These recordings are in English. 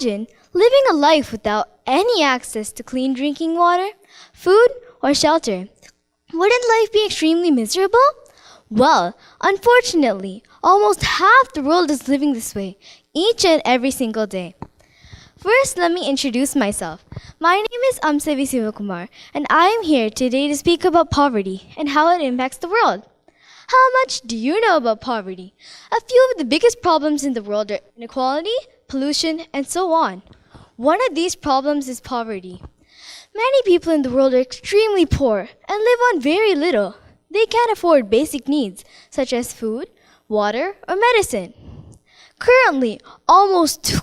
Imagine living a life without any access to clean drinking water, food, or shelter. Wouldn't life be extremely miserable? Well, unfortunately, almost half the world is living this way, each and every single day. First, let me introduce myself. My name is Amsevi Sivakumar, and I am here today to speak about poverty and how it impacts the world. How much do you know about poverty? A few of the biggest problems in the world are inequality, pollution, and so on. One of these problems is poverty. Many people in the world are extremely poor and live on very little. They can't afford basic needs such as food, water, or medicine. Currently, almost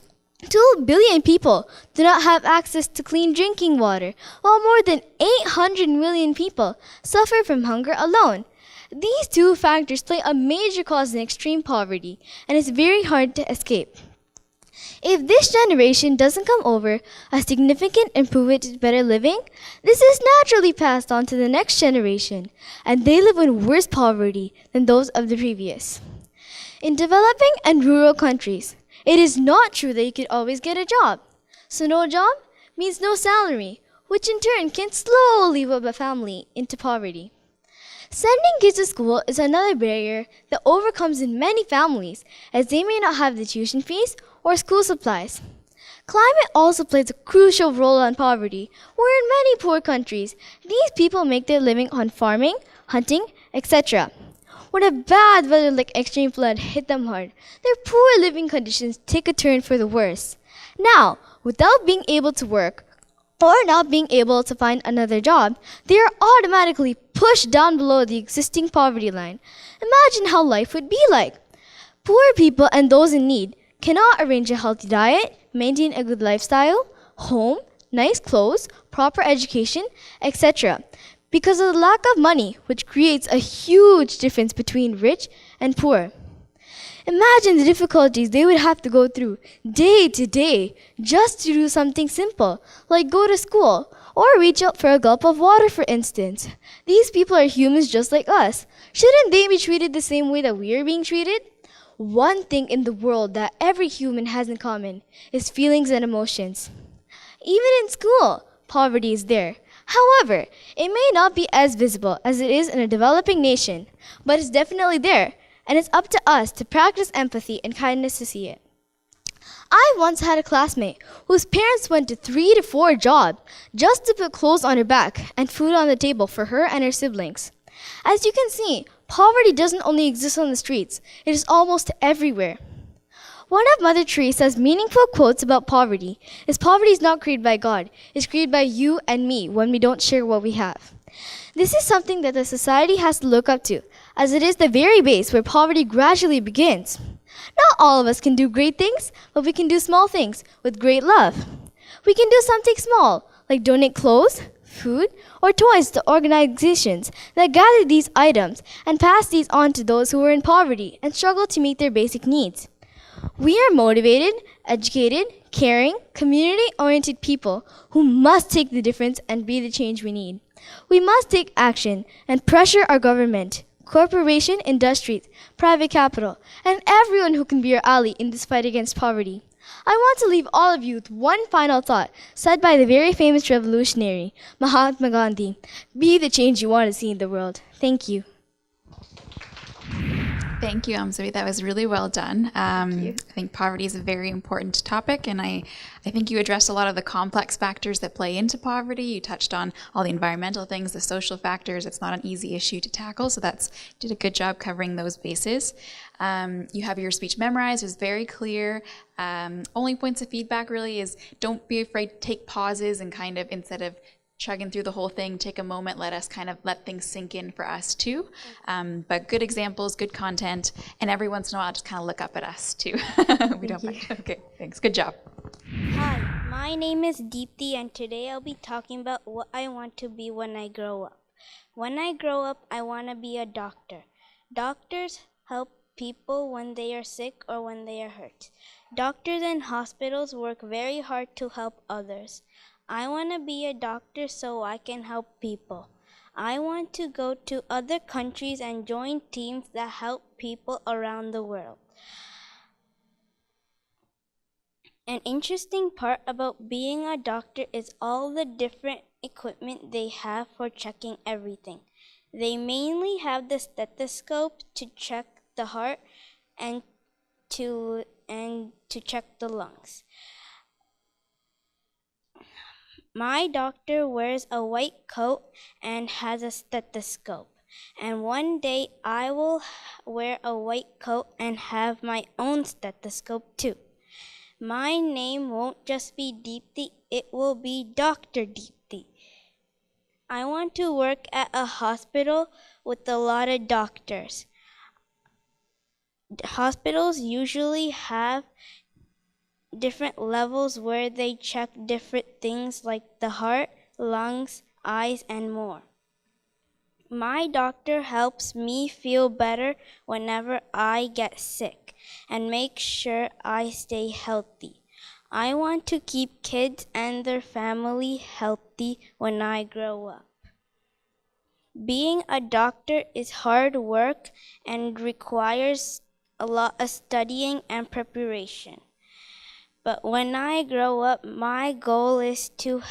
2 billion people do not have access to clean drinking water, while more than 800 million people suffer from hunger alone. These two factors play a major cause in extreme poverty, and it's very hard to escape. If this generation doesn't come over a significant improvement to better living, this is naturally passed on to the next generation, and they live in worse poverty than those of the previous. In developing and rural countries, it is not true that you could always get a job. So no job means no salary, which in turn can slowly whip a family into poverty. Sending kids to school is another barrier that overcomes in many families, as they may not have the tuition fees or school supplies. Climate also plays a crucial role in poverty, where in many poor countries, these people make their living on farming, hunting, etc. When a bad weather like extreme flood hit them hard, their poor living conditions take a turn for the worse. Now, without being able to work, or not being able to find another job, they are automatically pushed down below the existing poverty line. Imagine how life would be like. Poor people and those in need cannot arrange a healthy diet, maintain a good lifestyle, home, nice clothes, proper education, etc. because of the lack of money, which creates a huge difference between rich and poor. Imagine the difficulties they would have to go through day to day just to do something simple, like go to school or reach out for a gulp of water, for instance. These people are humans just like us. Shouldn't they be treated the same way that we are being treated? One thing in the world that every human has in common is feelings and emotions. Even in school, poverty is there. However, it may not be as visible as it is in a developing nation, but it's definitely there, and it's up to us to practice empathy and kindness to see it. I once had a classmate whose parents went to 3 to 4 jobs just to put clothes on her back and food on the table for her and her siblings. As you can see, poverty doesn't only exist on the streets, it is almost everywhere. One of Mother Teresa's meaningful quotes about poverty is not created by God, it's created by you and me when we don't share what we have. This is something that the society has to look up to, as it is the very base where poverty gradually begins. Not all of us can do great things, but we can do small things with great love. We can do something small, like donate clothes, food, or toys to organizations that gather these items and pass these on to those who are in poverty and struggle to meet their basic needs. We are motivated, educated, caring, community-oriented people who must take the difference and be the change we need. We must take action and pressure our government, corporation, industries, private capital, and everyone who can be our ally in this fight against poverty. I want to leave all of you with one final thought said by the very famous revolutionary, Mahatma Gandhi. Be the change you want to see in the world. Thank you. Thank you, Amsavi. That was really well done. I think poverty is a very important topic, and I think you addressed a lot of the complex factors that play into poverty. You touched on all the environmental things, the social factors. It's not an easy issue to tackle, so you did a good job covering those bases. You have your speech memorized. It was very clear. Only points of feedback really is don't be afraid to take pauses and kind of, instead of chugging through the whole thing, take a moment, let us kind of let things sink in for us too. But good examples, good content, and every once in a while just kind of look up at us too. We don't mind. Okay, thanks. Good job. Hi, my name is Deepthi, and today I'll be talking about what I want to be when I grow up. When I grow up, I want to be a doctor. Doctors help people when they are sick or when they are hurt. Doctors and hospitals work very hard to help others. I want to be a doctor so I can help people. I want to go to other countries and join teams that help people around the world. An interesting part about being a doctor is all the different equipment they have for checking everything. They mainly have the stethoscope to check the heart and to check the lungs. My doctor wears a white coat and has a stethoscope. And one day I will wear a white coat and have my own stethoscope too. My name won't just be Deepthi, it will be Dr. Deepthi. I want to work at a hospital with a lot of doctors. Hospitals usually have different levels where they check different things like the heart, lungs, eyes, and more. My doctor helps me feel better whenever I get sick and make sure I stay healthy. I want to keep kids and their family healthy when I grow up. Being a doctor is hard work and requires a lot of studying and preparation. But when I grow up, my goal is to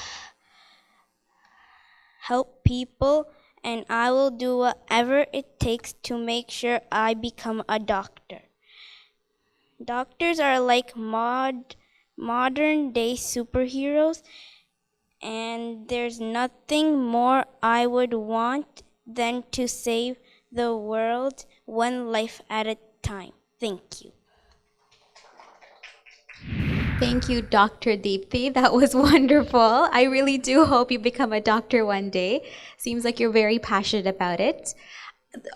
help people, and I will do whatever it takes to make sure I become a doctor. Doctors are like modern day superheroes, and there's nothing more I would want than to save the world one life at a time. Thank you. Thank you, Dr. Deepthi. That was wonderful. I really do hope you become a doctor one day. Seems like you're very passionate about it.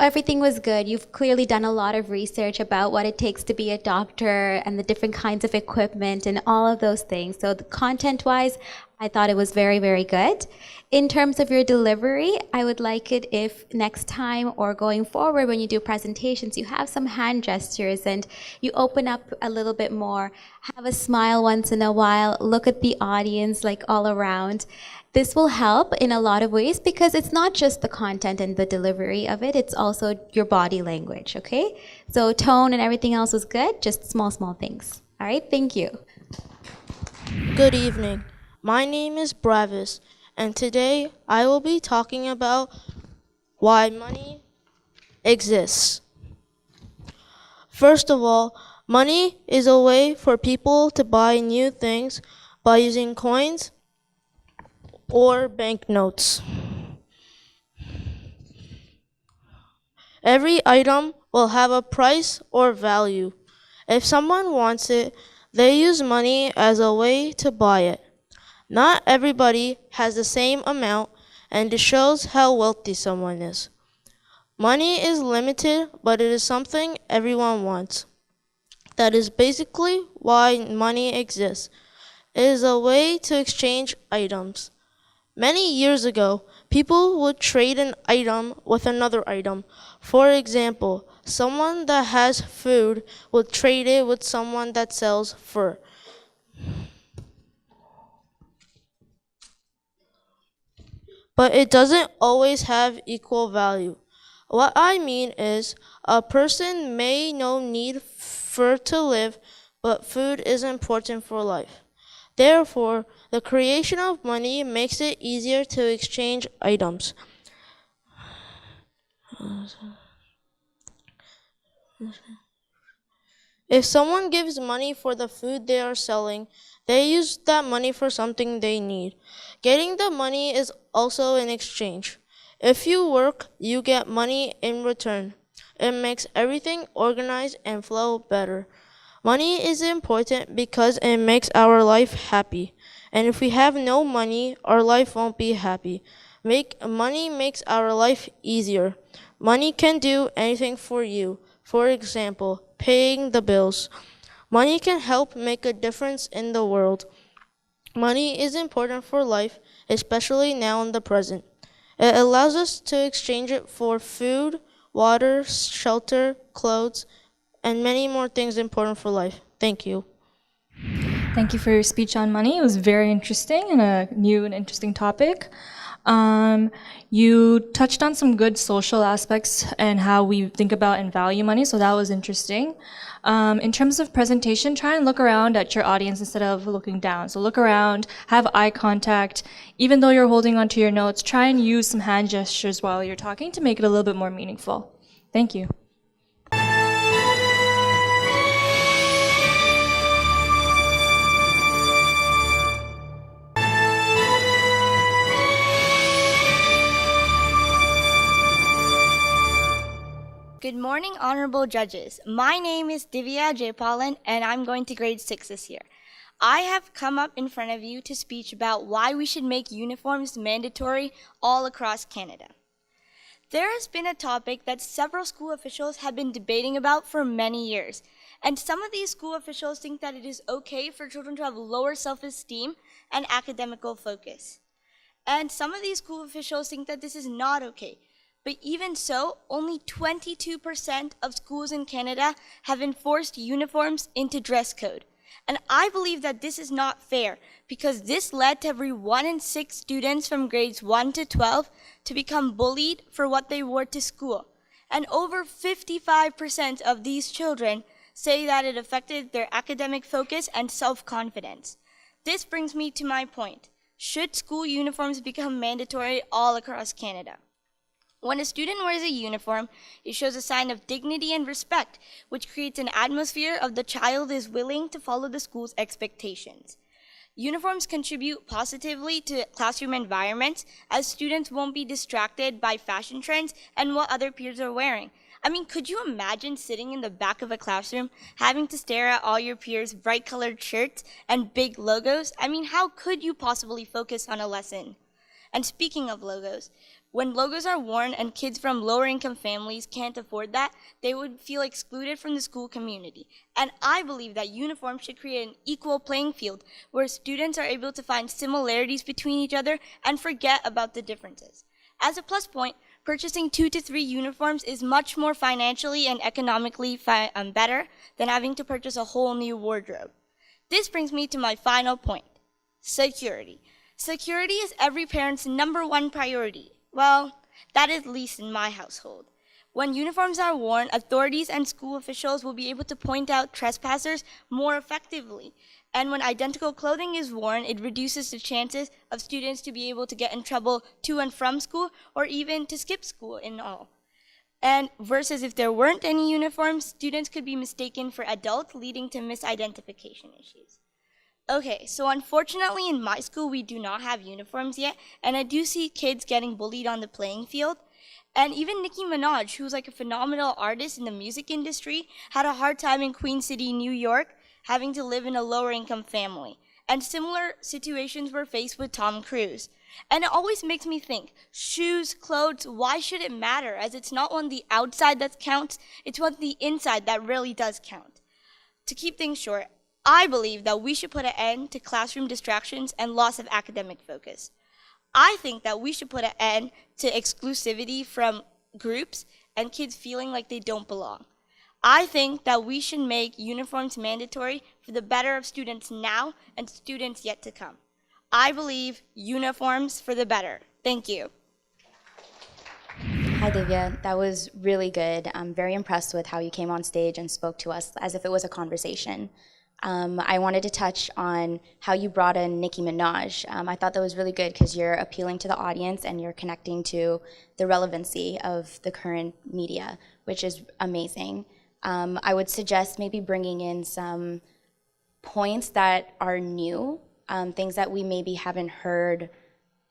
Everything was good. You've clearly done a lot of research about what it takes to be a doctor and the different kinds of equipment and all of those things. So content-wise, I thought it was very, very good. In terms of your delivery, I would like it if next time or going forward when you do presentations, you have some hand gestures and you open up a little bit more, have a smile once in a while, look at the audience like all around. This will help in a lot of ways because it's not just the content and the delivery of it, it's also your body language, okay? So tone and everything else was good, just small things. All right, thank you. Good evening. My name is Bravis, and today I will be talking about why money exists. First of all, money is a way for people to buy new things by using coins or banknotes. Every item will have a price or value. If someone wants it, they use money as a way to buy it. Not everybody has the same amount, and it shows how wealthy someone is. Money is limited, but it is something everyone wants. That is basically why money exists. It is a way to exchange items. Many years ago, people would trade an item with another item. For example, someone that has food would trade it with someone that sells fur. But it doesn't always have equal value. What I mean is, a person may no need fur to live, but food is important for life. Therefore, the creation of money makes it easier to exchange items. If someone gives money for the food they are selling, they use that money for something they need. Getting the money is also an exchange. If you work, you get money in return. It makes everything organized and flow better. Money is important because it makes our life happy. And if we have no money, our life won't be happy. Money makes our life easier. Money can do anything for you. For example, paying the bills. Money can help make a difference in the world. Money is important for life, especially now in the present. It allows us to exchange it for food, water, shelter, clothes, and many more things important for life. Thank you. Thank you for your speech on money. It was very interesting and a new and interesting topic. You touched on some good social aspects and how we think about and value money, so that was interesting. In terms of presentation, try and look around at your audience instead of looking down. So look around, have eye contact. Even though you're holding onto your notes, try and use some hand gestures while you're talking to make it a little bit more meaningful. Thank you. Good morning, honorable judges. My name is Divya Jayapalan, and I'm going to grade 6 this year. I have come up in front of you to speak about why we should make uniforms mandatory all across Canada. There has been a topic that several school officials have been debating about for many years, and some of these school officials think that it is okay for children to have lower self-esteem and academical focus. And some of these school officials think that this is not okay. But even so, only 22% of schools in Canada have enforced uniforms into dress code. And I believe that this is not fair because this led to every 1 in 6 students from grades 1 to 12 to become bullied for what they wore to school. And over 55% of these children say that it affected their academic focus and self-confidence. This brings me to my point. Should school uniforms become mandatory all across Canada? When a student wears a uniform, it shows a sign of dignity and respect, which creates an atmosphere of the child is willing to follow the school's expectations. Uniforms contribute positively to classroom environments as students won't be distracted by fashion trends and what other peers are wearing. I mean, could you imagine sitting in the back of a classroom, having to stare at all your peers' bright-colored shirts and big logos? I mean, how could you possibly focus on a lesson? And speaking of logos, when logos are worn and kids from lower income families can't afford that, they would feel excluded from the school community. And I believe that uniforms should create an equal playing field where students are able to find similarities between each other and forget about the differences. As a plus point, purchasing 2 to 3 uniforms is much more financially and economically better than having to purchase a whole new wardrobe. This brings me to my final point, security. Security is every parent's #1 priority. Well, that is at least in my household. When uniforms are worn, authorities and school officials will be able to point out trespassers more effectively. And when identical clothing is worn, it reduces the chances of students to be able to get in trouble to and from school or even to skip school in all. And versus if there weren't any uniforms, students could be mistaken for adults, leading to misidentification issues. Okay, so unfortunately in my school we do not have uniforms yet, and I do see kids getting bullied on the playing field. And even Nicki Minaj, who's like a phenomenal artist in the music industry, had a hard time in Queen City, New York, having to live in a lower income family. And similar situations were faced with Tom Cruise. And it always makes me think, shoes, clothes, why should it matter? As it's not on the outside that counts, it's on the inside that really does count. To keep things short, I believe that we should put an end to classroom distractions and loss of academic focus. I think that we should put an end to exclusivity from groups and kids feeling like they don't belong. I think that we should make uniforms mandatory for the better of students now and students yet to come. I believe uniforms for the better. Thank you. Hi, Divya. That was really good. I'm very impressed with how you came on stage and spoke to us as if it was a conversation. I wanted to touch on how you brought in Nicki Minaj. I thought that was really good because you're appealing to the audience and you're connecting to the relevancy of the current media, which is amazing. I would suggest maybe bringing in some points that are new, things that we maybe haven't heard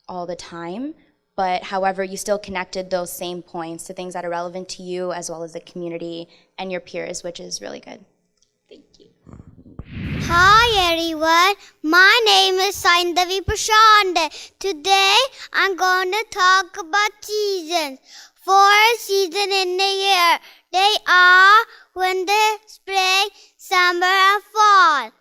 all the time, but however, you still connected those same points to things that are relevant to you as well as the community and your peers, which is really good. Thank you. Hi everyone, my name is Saindavi Prashande. Today I'm going to talk about seasons. 4 seasons in the year. They are winter, spring, summer and fall.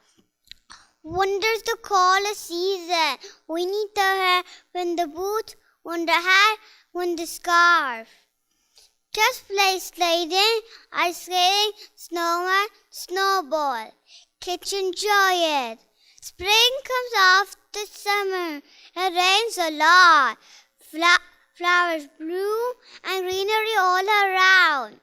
Winter's the coldest season. We need to have winter boots, winter hat, winter scarf. Just play sledding, ice skating, snowman, snowball. Kids enjoy it. Spring comes after summer. It rains a lot. flowers bloom and greenery all around.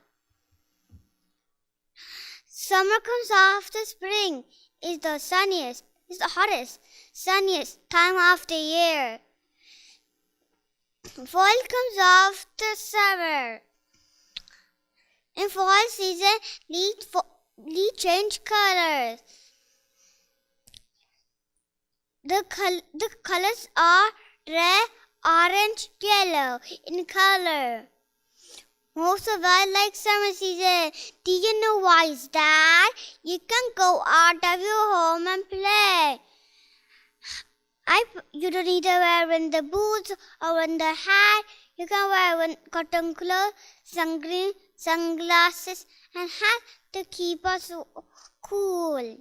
Summer comes after spring. It's the hottest, sunniest time of the year. Fall comes after summer. In fall season, leaves change colors. The colors are red, orange, yellow in color. Most of us like summer season. Do you know why is that? You can go out of your home and play. You don't need to wear the boots or the hat. You can wear cotton clothes, sunglasses, and hat to keep us cool.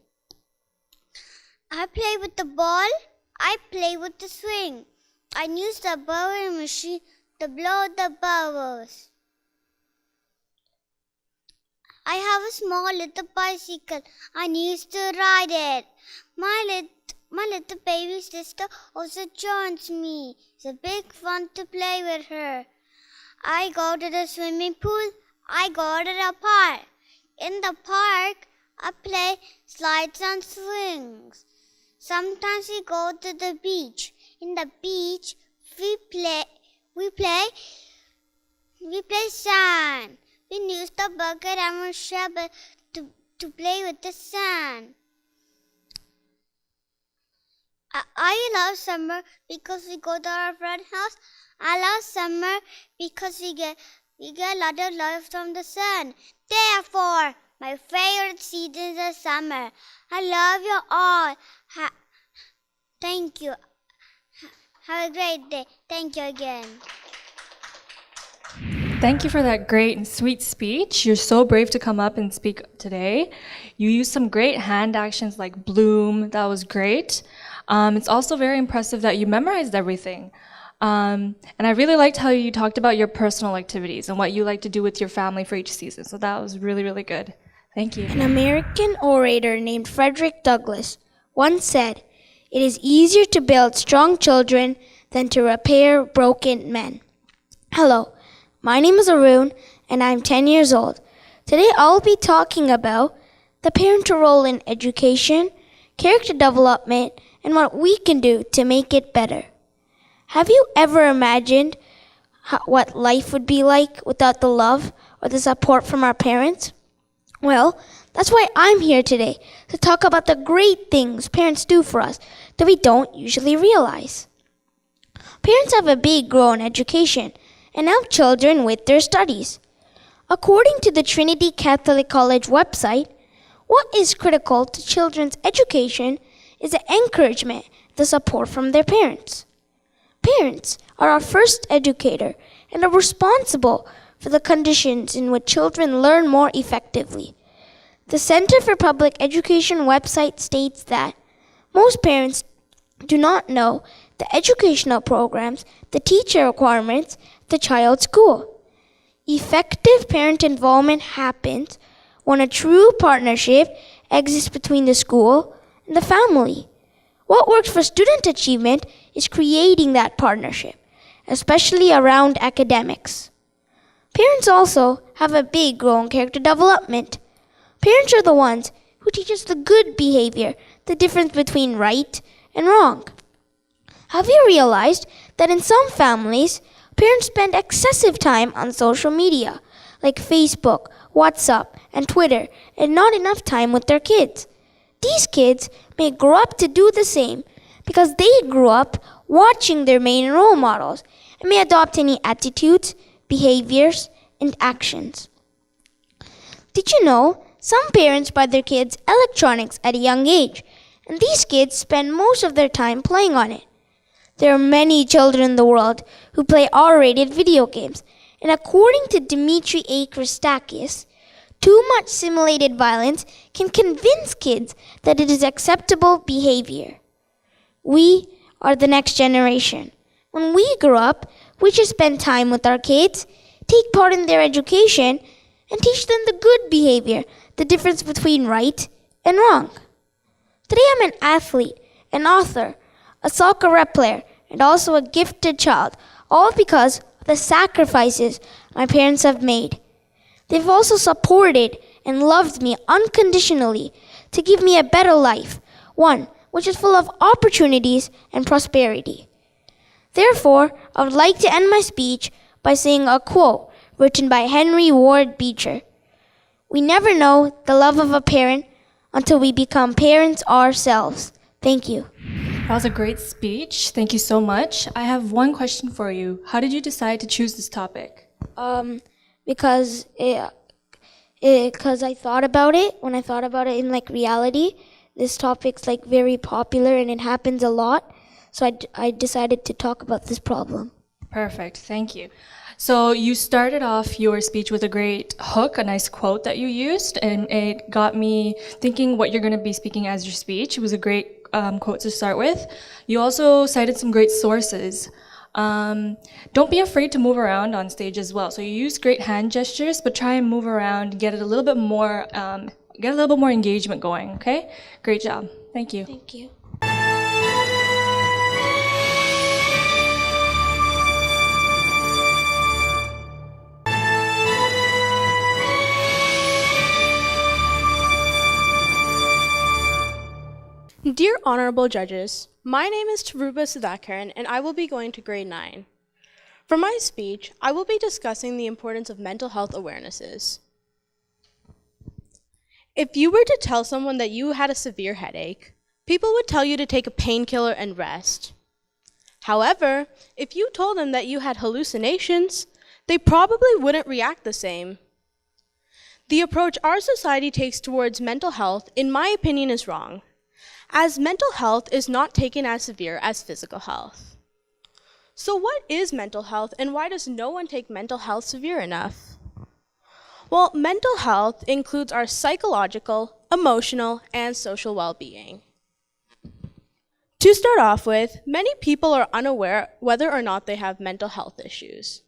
I play with the ball. I play with the swing. I use the bubble machine to blow the bubbles. I have a small little bicycle. I used to ride it. My little baby sister also joins me. It's a big fun to play with her. I go to the swimming pool. I go to the park. In the park, I play slides and swings. Sometimes we go to the beach. In the beach, we play sand. We use the bucket and a shovel to play with the sand. I love summer because we go to our friend's house. I love summer because we get a lot of love from the sun. Therefore, my favorite season is the summer. I love you all. Thank you. Have a great day. Thank you again. Thank you for that great and sweet speech. You're so brave to come up and speak today. You used some great hand actions like bloom. That was great. It's also very impressive that you memorized everything. And I really liked how you talked about your personal activities and what you like to do with your family for each season. So that was really, really good. Thank you. An American orator named Frederick Douglass once said, "It is easier to build strong children than to repair broken men." Hello, my name is Arun, and I'm 10 years old. Today I'll be talking about the parental role in education, character development, and what we can do to make it better. Have you ever imagined what life would be like without the love or the support from our parents? Well, that's why I'm here today, to talk about the great things parents do for us that we don't usually realize. Parents have a big role in education and help children with their studies. According to the Trinity Catholic College website, what is critical to children's education is the encouragement, the support from their parents. Parents are our first educator and are responsible for the conditions in which children learn more effectively. The Center for Public Education website states that most parents do not know the educational programs, the teacher requirements, the child's school. Effective parent involvement happens when a true partnership exists between the school and the family. What works for student achievement is creating that partnership, especially around academics. Parents also have a big role in character development. Parents are the ones who teach us the good behavior, the difference between right and wrong. Have you realized that in some families, parents spend excessive time on social media, like Facebook, WhatsApp, and Twitter, and not enough time with their kids? These kids may grow up to do the same because they grew up watching their main role models and may adopt any attitudes, behaviors, and actions. Did you know some parents buy their kids electronics at a young age, and these kids spend most of their time playing on it? There are many children in the world who play R-rated video games, and according to Dimitri A. Christakis, too much simulated violence can convince kids that it is acceptable behavior. We are the next generation. When we grow up, we should spend time with our kids, take part in their education, and teach them the good behavior, the difference between right and wrong. Today I'm an athlete, an author, a soccer rep player, and also a gifted child all because of the sacrifices my parents have made. They've also supported and loved me unconditionally to give me a better life, one which is full of opportunities and prosperity. Therefore, I would like to end my speech by saying a quote written by Henry Ward Beecher. We never know the love of a parent until we become parents ourselves. Thank you. That was a great speech. Thank you so much. I have one question for you. How did you decide to choose this topic? Because I thought about it. When I thought about it in like reality, this topic's like very popular and it happens a lot. So I decided to talk about this problem. Perfect. Thank you. So you started off your speech with a great hook, a nice quote that you used, and it got me thinking what you're going to be speaking as your speech. It was a great quote to start with. You also cited some great sources. Don't be afraid to move around on stage as well. So you use great hand gestures, but try and move around, get it a little bit more, get a little bit more engagement going. Okay? Great job. Thank you. Thank you. Dear Honorable Judges, my name is Taruba Sudhakaran and I will be going to grade 9. For my speech, I will be discussing the importance of mental health awarenesses. If you were to tell someone that you had a severe headache, people would tell you to take a painkiller and rest. However, if you told them that you had hallucinations, they probably wouldn't react the same. The approach our society takes towards mental health, in my opinion, is wrong, as mental health is not taken as severe as physical health. So what is mental health, and why does no one take mental health severe enough? Well, mental health includes our psychological, emotional, and social well-being. To start off with, many people are unaware whether or not they have mental health issues.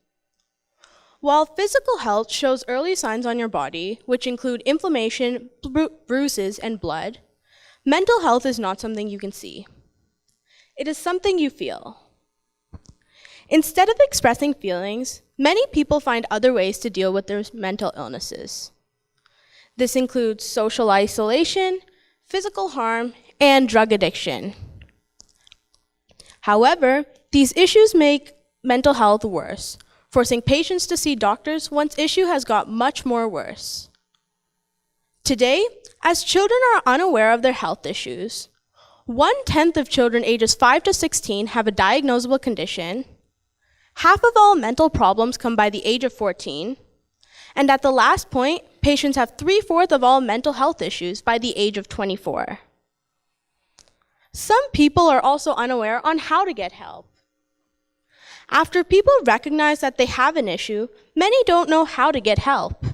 While physical health shows early signs on your body, which include inflammation, bruises, and blood, mental health is not something you can see. It is something you feel. Instead of expressing feelings, many people find other ways to deal with their mental illnesses. This includes social isolation, physical harm, and drug addiction. However, these issues make mental health worse, forcing patients to see doctors once issue has got much more worse. Today, as children are unaware of their health issues, 1/10 of children ages 5 to 16 have a diagnosable condition, half of all mental problems come by the age of 14, and at the last point, patients have 3/4 of all mental health issues by the age of 24. Some people are also unaware on how to get help. After people recognize that they have an issue, many don't know how to get help.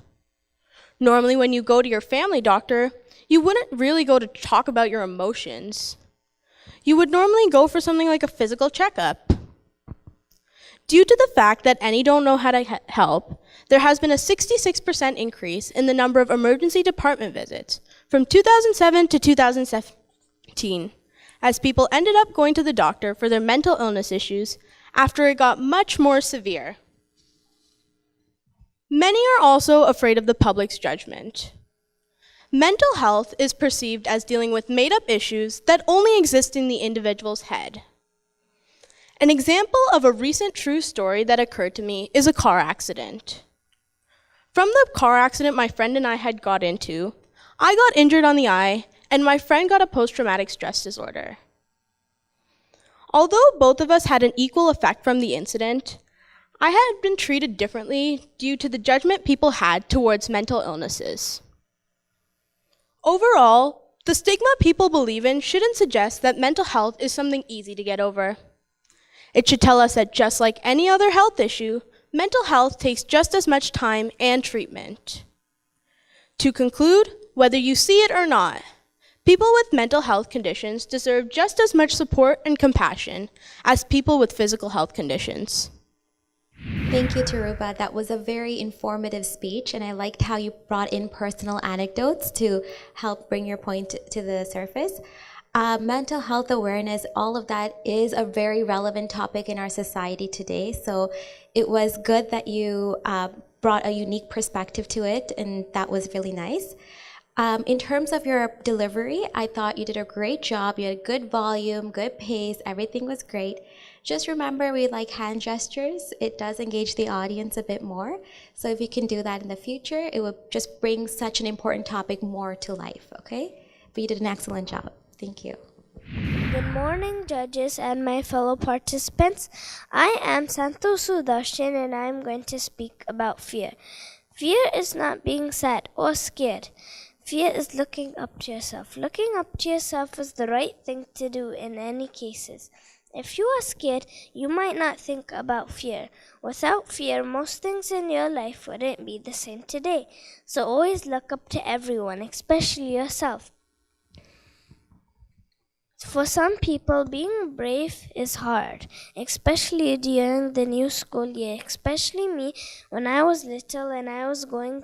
Normally, when you go to your family doctor, you wouldn't really go to talk about your emotions. You would normally go for something like a physical checkup. Due to the fact that any don't know how to help, there has been a 66% increase in the number of emergency department visits from 2007 to 2017, as people ended up going to the doctor for their mental illness issues after it got much more severe. Many are also afraid of the public's judgment. Mental health is perceived as dealing with made-up issues that only exist in the individual's head. An example of a recent true story that occurred to me is a car accident. From the car accident my friend and I had got into, I got injured on the eye, and my friend got a post-traumatic stress disorder. Although both of us had an equal effect from the incident, I had been treated differently due to the judgment people had towards mental illnesses. Overall, the stigma people believe in shouldn't suggest that mental health is something easy to get over. It should tell us that just like any other health issue, mental health takes just as much time and treatment. To conclude, whether you see it or not, people with mental health conditions deserve just as much support and compassion as people with physical health conditions. Thank you, Taruba. That was a very informative speech, and I liked how you brought in personal anecdotes to help bring your point to the surface. Mental health awareness, all of that is a very relevant topic in our society today. So it was good that you brought a unique perspective to it, and that was really nice. In terms of your delivery, I thought you did a great job. You had good volume, good pace, everything was great. Just remember, we like hand gestures. It does engage the audience a bit more. So if you can do that in the future, it would just bring such an important topic more to life, okay? But you did an excellent job. Thank you. Good morning, judges and my fellow participants. I am Santu Sudarshan and I am going to speak about fear. Fear is not being sad or scared. Fear is looking up to yourself. Looking up to yourself is the right thing to do in any cases. If you are scared, you might not think about fear. Without fear, most things in your life wouldn't be the same today. So always look up to everyone, especially yourself. For some people, being brave is hard, especially during the new school year, especially me when I was little and I was going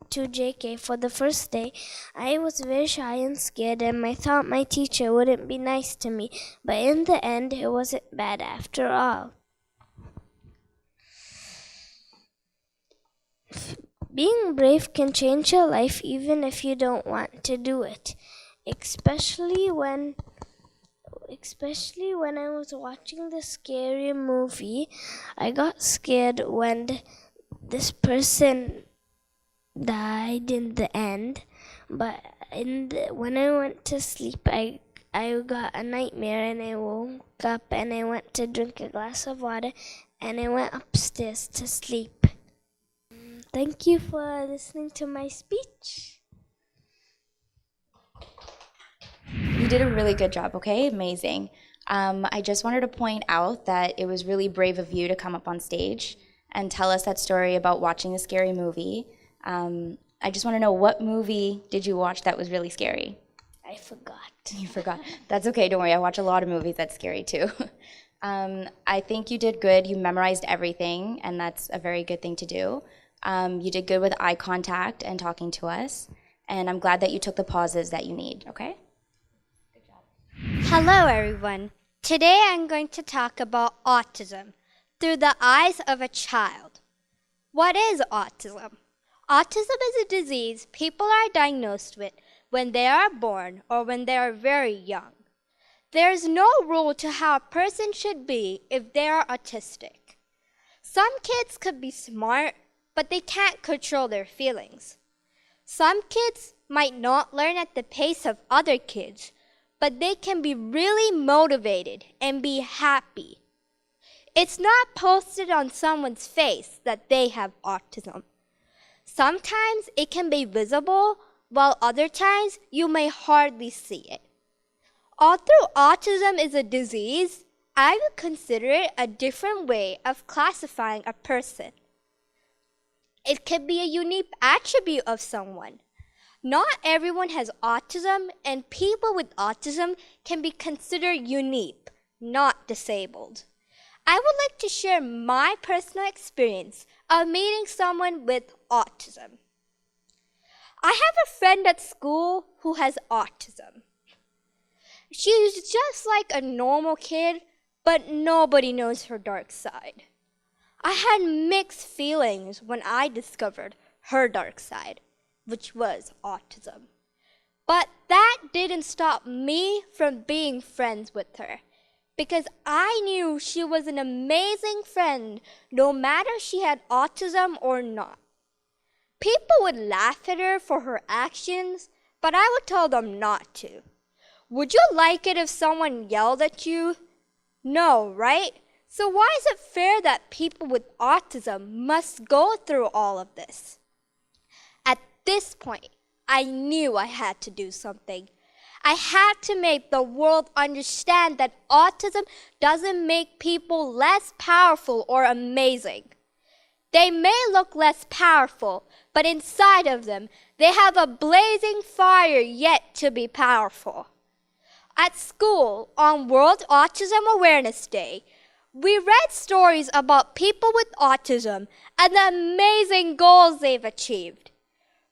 to JK for the first day. I was very shy and scared, and I thought my teacher wouldn't be nice to me, but in the end, it wasn't bad after all. Being brave can change your life even if you don't want to do it, especially when I was watching the scary movie. I got scared when this person died in the end, but when I went to sleep, I got a nightmare and I woke up and I went to drink a glass of water and I went upstairs to sleep. Thank you for listening to my speech. You did a really good job, okay? Amazing. I just wanted to point out that it was really brave of you to come up on stage and tell us that story about watching a scary movie. I just want to know, what movie did you watch that was really scary? I forgot. You forgot. That's okay, don't worry. I watch a lot of movies that's scary too. I think you did good. You memorized everything, and that's a very good thing to do. You did good with eye contact and talking to us, and I'm glad that you took the pauses that you need, okay? Hello, everyone. Today I'm going to talk about autism through the eyes of a child. What is autism? Autism is a disease people are diagnosed with when they are born or when they are very young. There is no rule to how a person should be if they are autistic. Some kids could be smart, but they can't control their feelings. Some kids might not learn at the pace of other kids, but they can be really motivated and be happy. It's not posted on someone's face that they have autism. Sometimes it can be visible, while other times you may hardly see it. Although autism is a disease, I would consider it a different way of classifying a person. It could be a unique attribute of someone. Not everyone has autism, and people with autism can be considered unique, not disabled. I would like to share my personal experience of meeting someone with autism. I have a friend at school who has autism. She's just like a normal kid, but nobody knows her dark side. I had mixed feelings when I discovered her dark side, which was autism. But that didn't stop me from being friends with her, because I knew she was an amazing friend no matter she had autism or not. People would laugh at her for her actions, but I would tell them not to. Would you like it if someone yelled at you? No, right? So why is it fair that people with autism must go through all of this? At this point, I knew I had to do something. I had to make the world understand that autism doesn't make people less powerful or amazing. They may look less powerful, but inside of them, they have a blazing fire yet to be powerful. At school, on World Autism Awareness Day, we read stories about people with autism and the amazing goals they've achieved.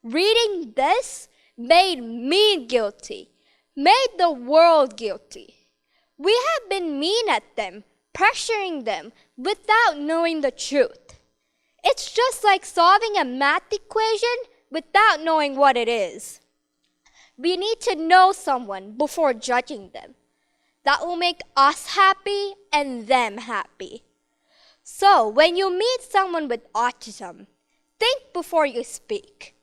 Reading this made me guilty, made the world guilty. We have been mean at them, pressuring them without knowing the truth. It's just like solving a math equation without knowing what it is. We need to know someone before judging them. That will make us happy and them happy. So, when you meet someone with autism, think before you speak.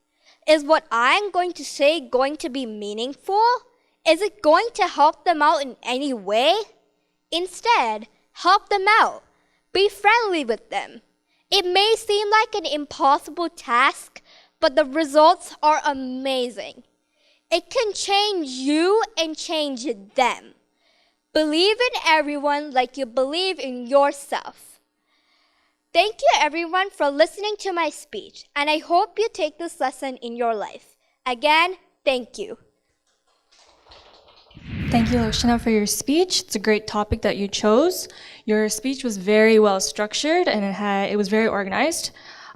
Is what I'm going to say going to be meaningful? Is it going to help them out in any way? Instead, help them out. Be friendly with them. It may seem like an impossible task, but the results are amazing. It can change you and change them. Believe in everyone like you believe in yourself. Thank you everyone for listening to my speech, and I hope you take this lesson in your life. Again, thank you. Thank you, Lakshana, for your speech. It's a great topic that you chose. Your speech was very well structured and it was very organized.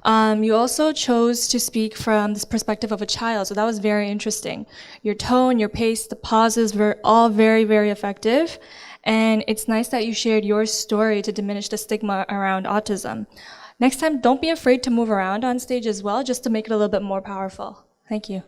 You also chose to speak from this perspective of a child, so that was very interesting. Your tone, your pace, the pauses were all very, very effective. And it's nice that you shared your story to diminish the stigma around autism. Next time, don't be afraid to move around on stage as well, just to make it a little bit more powerful. Thank you.